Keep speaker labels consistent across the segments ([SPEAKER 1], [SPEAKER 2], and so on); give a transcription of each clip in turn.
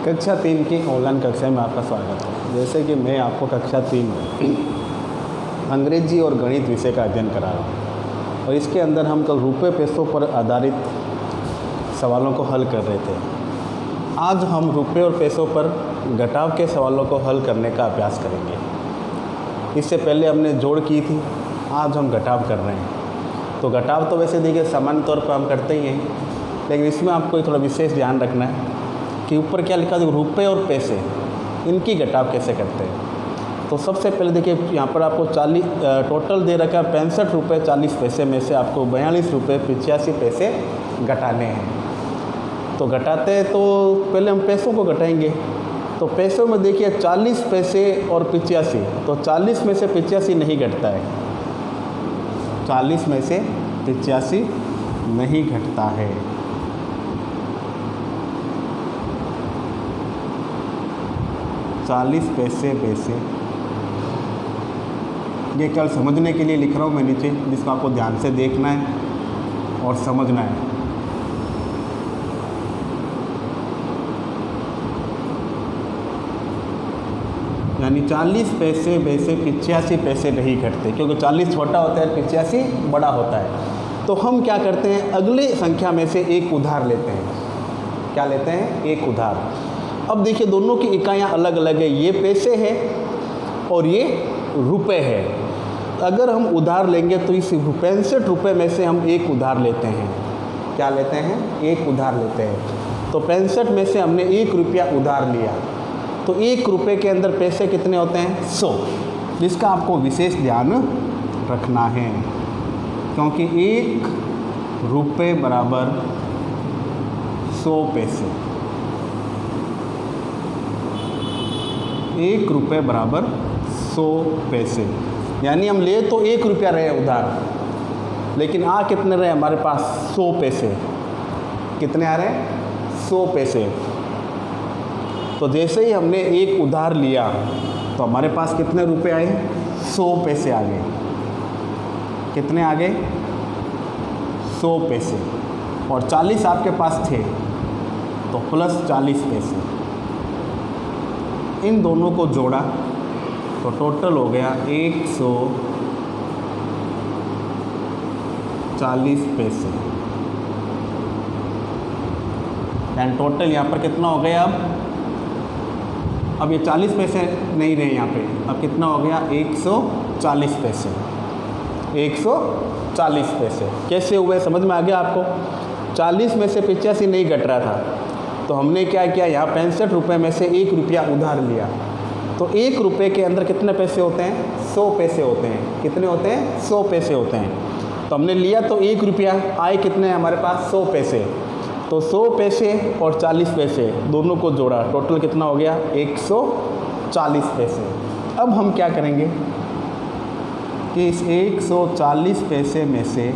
[SPEAKER 1] कक्षा 3 की ऑनलाइन कक्षा में आपका स्वागत है। जैसे कि मैं आपको कक्षा 3 में अंग्रेजी और गणित विषय का अध्ययन करा रहा हूँ और इसके अंदर हम कल रुपये पैसों पर आधारित सवालों को हल कर रहे थे। आज हम रुपये और पैसों पर घटाव के सवालों को हल करने का अभ्यास करेंगे। इससे पहले हमने जोड़ की थी, आज हम घटाव कर रहे हैं। तो घटाव तो वैसे देखिए सामान्य तौर पर हम करते ही हैं, लेकिन इसमें आपको थोड़ा विशेष ध्यान रखना है कि ऊपर क्या लिखा है, रुपये और पैसे, इनकी घटाव कैसे करते हैं। तो सबसे पहले देखिए यहाँ पर आपको टोटल दे रखा है 65 रुपये 40 पैसे में से आपको 42 रुपये 85 पैसे घटाने हैं। तो घटाते हैं तो पहले हम पैसों को घटाएंगे। तो पैसों में देखिए 40 पैसे और 85, तो 40 में से 85 नहीं घटता है, 40 में से 85 नहीं घटता है। चालीस पैसे ये केवल समझने के लिए लिख रहा हूँ मैं नीचे, जिसको आपको ध्यान से देखना है और समझना है। यानी 40 पैसे 85 पैसे नहीं घटते, क्योंकि 40 छोटा होता है, 85 बड़ा होता है। तो हम क्या करते हैं, अगले संख्या में से एक उधार लेते हैं। क्या लेते हैं? एक उधार। अब देखिए दोनों की इकाइयाँ अलग अलग है, ये पैसे है और ये रुपए है। अगर हम उधार लेंगे तो इस 65 रुपये में से हम एक उधार लेते हैं। क्या लेते हैं? एक उधार लेते हैं। तो 65 में से हमने 1 रुपया उधार लिया, तो 1 रुपये के अंदर पैसे कितने होते हैं? 100, जिसका आपको विशेष ध्यान रखना है, क्योंकि 1 रुपये बराबर 100 पैसे। 1 रुपये बराबर 100 पैसे, यानी हम ले तो 1 रुपया रहे उधार, लेकिन आ कितने रहे हमारे पास? 100 पैसे। कितने आ रहे हैं? 100 पैसे। तो जैसे ही हमने एक उधार लिया तो हमारे पास कितने रुपए आए? 100 पैसे आ गए। कितने आ गए? 100 पैसे। और 40 आपके पास थे, तो प्लस 40 पैसे। इन दोनों को जोड़ा तो टोटल हो गया 140 पैसे। एंड टोटल यहाँ पर कितना हो गया? अब ये 40 पैसे नहीं रहे यहाँ पे, अब कितना हो गया? 140 पैसे। 140 पैसे कैसे हुए, समझ में आ गया आपको? 40 में से 85 नहीं घट रहा था, तो हमने क्या किया, यहाँ 65 रुपये में से 1 रुपया उधार लिया। तो 1 रुपये के अंदर कितने पैसे होते हैं? 100 पैसे होते हैं। कितने होते हैं? 100 पैसे होते हैं। तो हमने लिया तो 1 रुपया, आए कितने हमारे पास? 100 पैसे। तो 100 पैसे और 40 पैसे दोनों को जोड़ा, टोटल कितना हो गया? 140 पैसे। अब हम क्या करेंगे कि इस 140 पैसे में से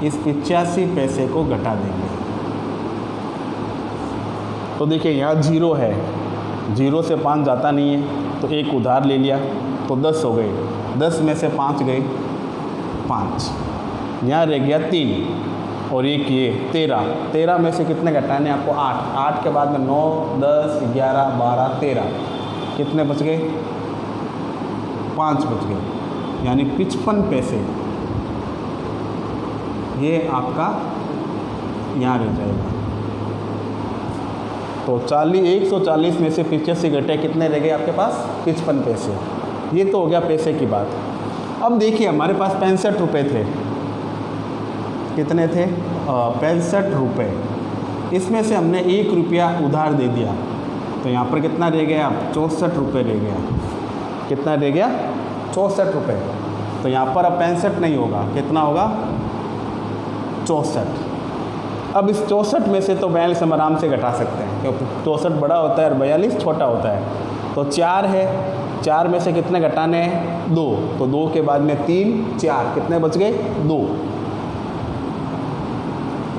[SPEAKER 1] इस 85 पैसे को घटा देंगे। तो देखिए यहाँ 0 है, 0 से 5 जाता नहीं है, तो एक उधार ले लिया तो 10 हो गए। 10 में से 5 गए, 5, यहाँ रह गया 3 और एक ये 13। 13 में से कितने घटाने आपको? 8। 8 के बाद में 9, 10, 11, 12, 13, कितने बच गए? 5 बच गए, यानी 55 पैसे ये आपका यहाँ रह जाएगा। तो 140 में से 85 घटे, कितने रह गए आपके पास? 55 पैसे। ये तो हो गया पैसे की बात। अब देखिए हमारे पास 65 रुपये थे। कितने थे? 65 रुपये। इसमें से हमने 1 रुपया उधार दे दिया, तो यहाँ पर कितना रह गया? 64 रुपये रह गया। कितना रह गया? 64 रुपये। तो यहाँ पर अब 65 नहीं होगा, कितना होगा? 64। अब इस 64 में से तो 42 हम आराम से घटा सकते हैं, क्योंकि 64 बड़ा होता है और 42 छोटा होता है। तो 4 है, 4 में से कितने घटाने हैं? 2। तो 2 के बाद में 3, 4, कितने बच गए? 2।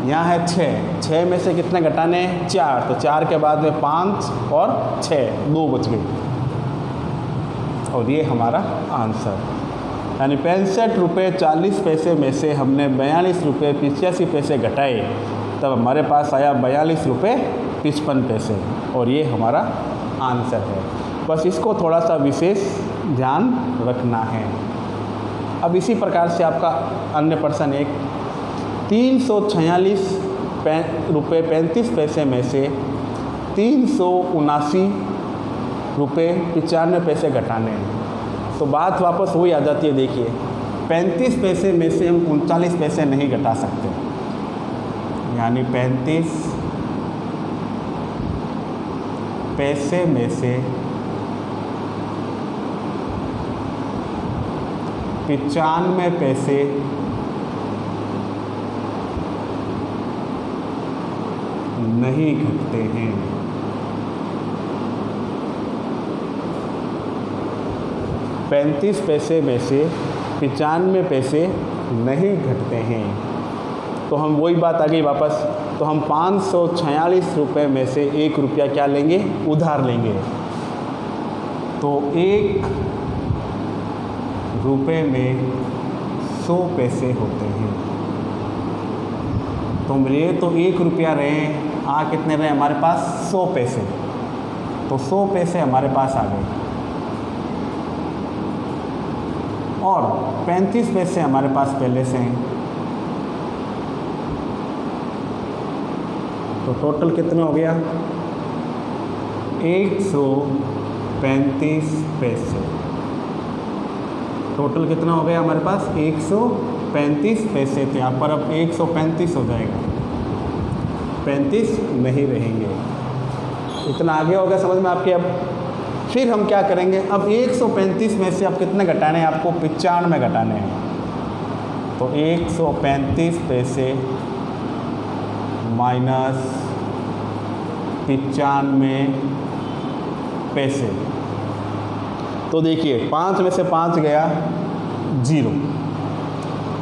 [SPEAKER 1] यहाँ है 6, 6 में से कितने घटाने हैं? 4। तो 4 के बाद में 5 और 6, 2 बच गए। और ये हमारा आंसर, यानी 65 रुपये 40 पैसे में से हमने 42 रुपये 85 पैसे घटाए, तब हमारे पास आया 42 रुपये 55 पैसे और ये हमारा आंसर है। बस इसको थोड़ा सा विशेष ध्यान रखना है। अब इसी प्रकार से आपका अन्य प्रश्न एक 346 रुपये 35 पैसे में से 379 रुपये 95 पैसे घटाने हैं। तो बात वापस वही आ जाती है। देखिए 35 पैसे में से हम 39 पैसे नहीं घटा सकते, यानी 35 पैसे में से 95 पैसे नहीं घटते हैं। पैंतीस पैसे में से 95 पैसे नहीं घटते हैं। तो हम वही बात आ गई वापस। तो हम 546 रुपये में से 1 रुपया क्या लेंगे, उधार लेंगे। तो 1 रुपये में 100 पैसे होते हैं। तो मेरे तो 1 रुपया रहे, कितने रहे हमारे पास 100 पैसे। तो 100 पैसे हमारे पास आ गए और 35 पैसे हमारे पास पहले से हैं। तो टोटल कितना हो गया, 135 पैसे। टोटल कितना हो गया हमारे पास, 135 पैसे थे। यहाँ पर अब 135 हो जाएगा, 35 नहीं रहेंगे। इतना आगे हो गया समझ में आपके। अब फिर हम क्या करेंगे, अब 135 में से अब कितने घटाने हैं आपको, 95 घटाने हैं। तो 135 पैसे माइनस 95 पैसे। तो देखिए 5 में से 5 गया 0।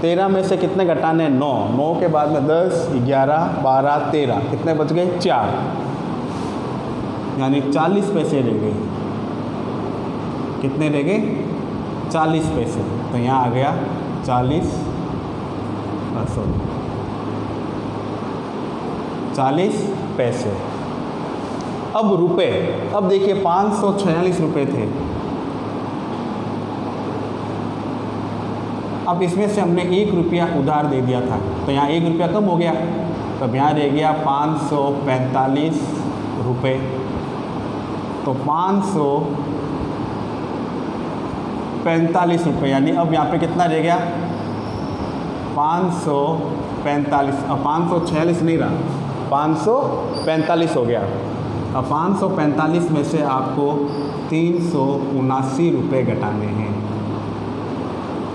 [SPEAKER 1] 13 में से कितने घटाने हैं, 9। 9 के बाद में 10, 11, 12, 13, कितने बच गए, 4, यानी 40 पैसे रह गए। कितने रह गए, 40 पैसे। तो यहाँ आ गया 40 पैसे। अब रुपए, अब देखिए 546 रुपये थे। अब इसमें से हमने 1 रुपया उधार दे दिया था, तो यहाँ 1 रुपया कम हो गया। तब यहाँ रह गया 545 रुपये। तो 545 रुपये, यानी अब यहाँ पे कितना रह गया, 545। अब 546 नहीं रहा, 545 हो गया। अब 545 में से आपको 379 रुपये घटाने हैं।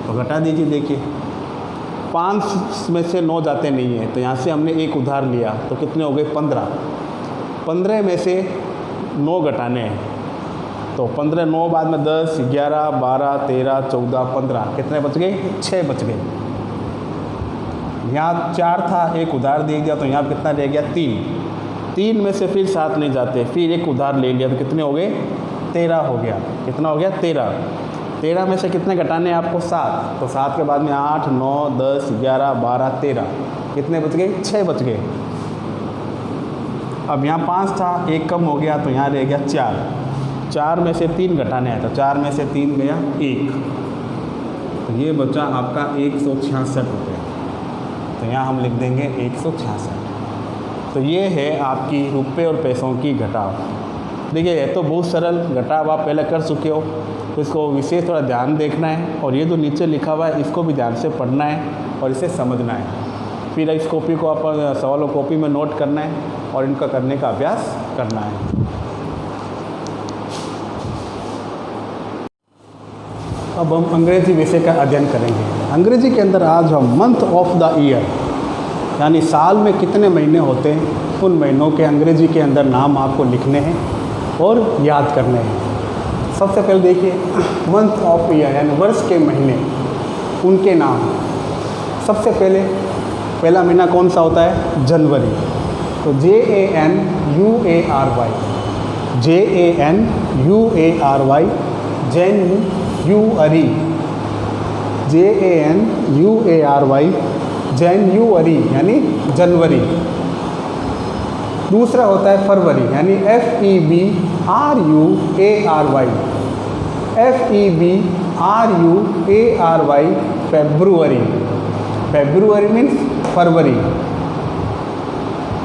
[SPEAKER 1] तो घटा दीजिए। देखिए 5 में से 9 जाते नहीं हैं, तो यहाँ से हमने 1 उधार लिया, तो कितने हो गए, 15। 15 में से 9 घटाने हैं। तो 15, 9 बाद में 10, 11, 12, 13, 14, 15, कितने बच गए, 6 बच गए। यहाँ 4 था, 1 उधार दे दिया, तो यहाँ कितना रह गया, 3। 3 में से फिर 7 नहीं जाते, फिर 1 उधार ले लिया, तो कितने हो गए, 13 हो गया। कितना हो गया, 13। 13 में से कितने घटाने हैं आपको, 7। तो 7 के बाद में 8, 9, 10, 11, 12, 13, कितने बच गए, 6 बच गए। अब यहाँ 5 था, 1 कम हो गया, तो यहाँ रह गया 4। 4 में से 3 घटाने हैं, तो 4 में से 3 गया 1, तो ये बचा आपका 166 रुपये। तो यहाँ हम लिख देंगे 166। तो ये है आपकी रुपये और पैसों की घटाव। देखिए ये तो बहुत सरल घटाव आप पहले कर चुके हो, तो इसको विशेष थोड़ा ध्यान देखना है। और ये जो नीचे लिखा हुआ है इसको भी ध्यान से पढ़ना है और इसे समझना है। फिर इस कॉपी को आप सवालों कॉपी में नोट करना है और इनका करने का अभ्यास करना है। अब हम अंग्रेजी विषय का अध्ययन करेंगे। अंग्रेजी के अंदर आज हम मंथ ऑफ द ईयर, यानी साल में कितने महीने होते हैं, उन महीनों के अंग्रेजी के अंदर नाम आपको लिखने हैं और याद करने हैं। सबसे पहले देखिए मंथ ऑफ ईयर यानी वर्ष के महीने, उनके नाम। सबसे पहले पहला महीना कौन सा होता है, जनवरी। तो JANUARY, JANUARY, January, JANUARY, January यानी जनवरी। दूसरा होता है फरवरी, यानी FEBRUARY, FEBRUARY, February. February means फरवरी,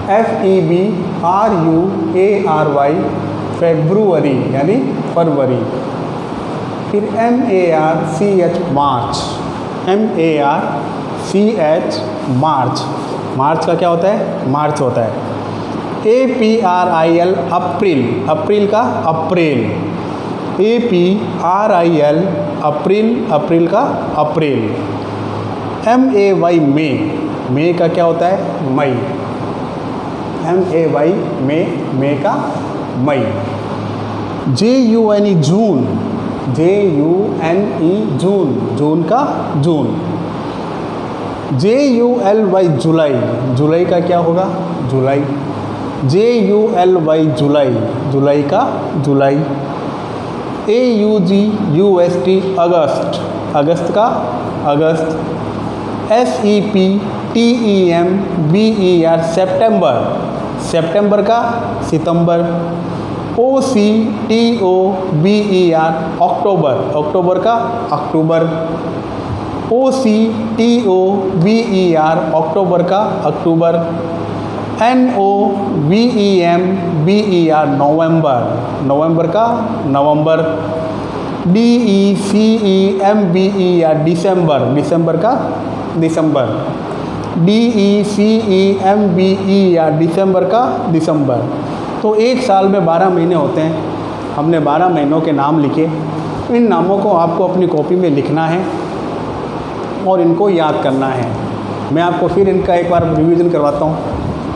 [SPEAKER 1] FEBRUARY, फेब्रुअरी यानी फरवरी। फिर MARCH, March, MARCH, March. March का क्या होता है? मार्च होता है। APRIL, अप्रैल, अप्रैल का अप्रैल, APRIL, अप्रैल, अप्रैल का अप्रैल। MAY, मई, मई का क्या होता है? मई, MAY, मई, मई का मई। JUNE, जून, JUNE, जून, जून का जून। JULY, जुलाई, जुलाई का क्या होगा? जुलाई, JULY, जुलाई, जुलाई का जुलाई। AUGUST, अगस्त, अगस्त का अगस्त। SEPTEMBER, सितंबर, सितंबर का सितंबर। OCTOBER, अक्टूबर, अक्टूबर का अक्टूबर। OCTOBER, अक्टूबर का अक्टूबर। NOVEMBER, नवंबर, नवंबर का नवंबर। DECEMBER, दिसंबर, दिसंबर का दिसंबर। DECEMBER, दिसंबर का दिसंबर। तो एक साल में 12 महीने होते हैं। हमने 12 महीनों के नाम लिखे। इन नामों को आपको अपनी कॉपी में लिखना है और इनको याद करना है। मैं आपको फिर इनका एक बार रिवीजन करवाता हूँ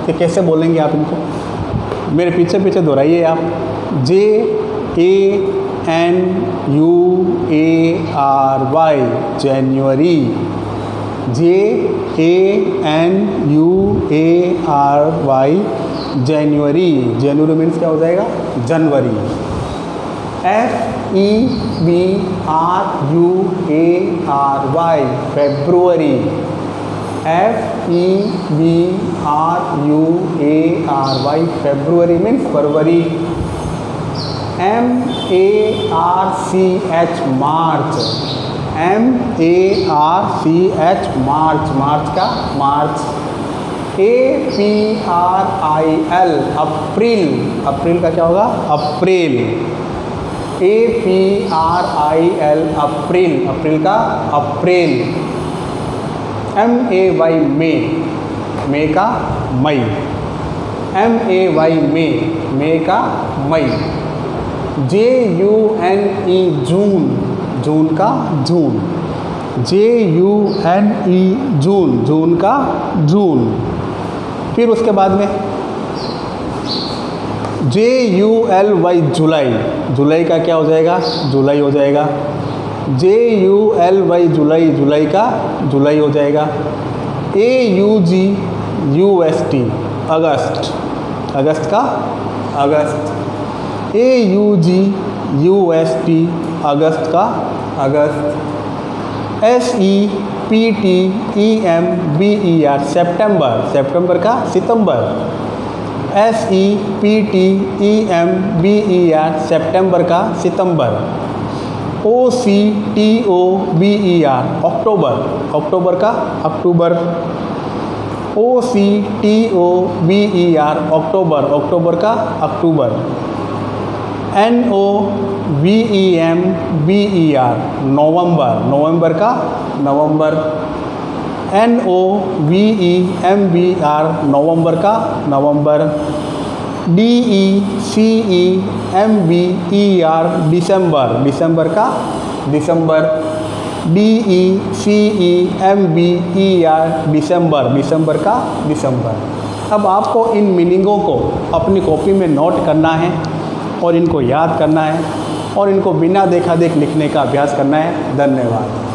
[SPEAKER 1] कि कैसे बोलेंगे आप इनको। मेरे पीछे पीछे दोहराइए आप। JANUARY, January, JANUARY, January. January means क्या हो जाएगा? जनवरी। FEBRUARY, February, FEBRUARY, February means फरवरी। MARCH, March, MARCH, March, March का मार्च। APRIL, अप्रैल, अप्रैल का क्या होगा? अप्रैल, APRIL, अप्रैल, अप्रैल का अप्रैल। MAY, मई, मई का मई, MAY, मई, मई का मई। JUNE, जून, जून का जून, JUNE, जून, जून का जून। फिर उसके बाद में JULY, जुलाई, जुलाई का क्या हो जाएगा? जुलाई हो जाएगा। JULY, जुलाई, जुलाई का जुलाई हो जाएगा। AUGUST, अगस्त, अगस्त का अगस्त। AUGUST, अगस्त का अगस्त। SEPTEMBER, सितंबर, सितंबर का सितंबर। SEPTEMBER, सितंबर का सितंबर। OCTOBER, अक्टूबर, अक्टूबर का अक्टूबर। OCTOBER, अक्टूबर, अक्टूबर का अक्टूबर। NOVEMBER, नवंबर, नवंबर का नवंबर। NOVEMBER, नवंबर का नवंबर। DECEMBER, दिसंबर, दिसंबर का दिसंबर। DECEMBER, दिसंबर, दिसंबर का दिसंबर। अब आपको इन मीनिंगों को अपनी कॉपी में नोट करना है और इनको याद करना है और इनको बिना देखा देख लिखने का अभ्यास करना है। धन्यवाद।